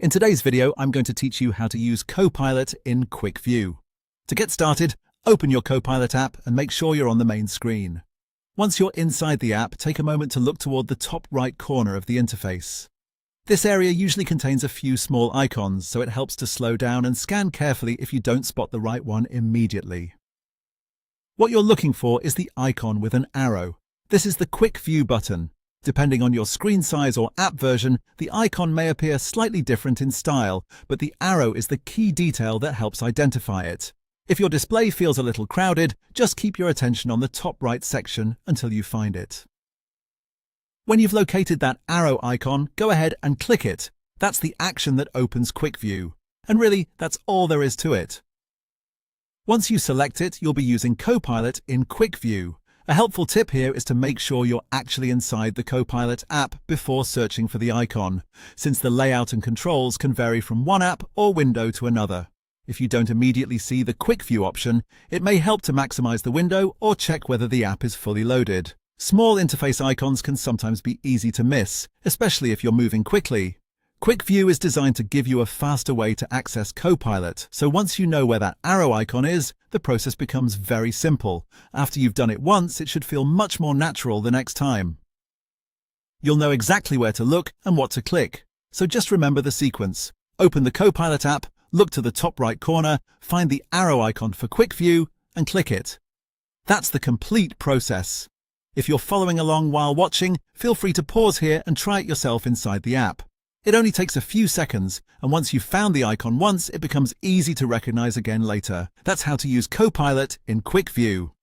In today's video, I'm going to teach you how to use Copilot in Quick View. To get started, open your Copilot app and make sure you're on the main screen. Once you're inside the app, take a moment to look toward the top right corner of the interface. This area usually contains a few small icons, so it helps to slow down and scan carefully if you don't spot the right one immediately. What you're looking for is the icon with an arrow. This is the Quick View button. Depending on your screen size or app version, the icon may appear slightly different in style, but the arrow is the key detail that helps identify it. If your display feels a little crowded, just keep your attention on the top right section until you find it. When you've located that arrow icon, go ahead and click it. That's the action that opens Quick View. And really, that's all there is to it. Once you select it, you'll be using Copilot in Quick View. A helpful tip here is to make sure you're actually inside the Copilot app before searching for the icon, since the layout and controls can vary from one app or window to another. If you don't immediately see the Quick View option, it may help to maximize the window or check whether the app is fully loaded. Small interface icons can sometimes be easy to miss, especially if you're moving quickly. Quick View is designed to give you a faster way to access Copilot, so once you know where that arrow icon is, the process becomes very simple. After you've done it once, it should feel much more natural the next time. You'll know exactly where to look and what to click, so just remember the sequence. Open the Copilot app, look to the top right corner, find the arrow icon for Quick View, and click it. That's the complete process. If you're following along while watching, feel free to pause here and try it yourself inside the app. It only takes a few seconds, and once you've found the icon once, it becomes easy to recognize again later. That's how to use Copilot in Quick View.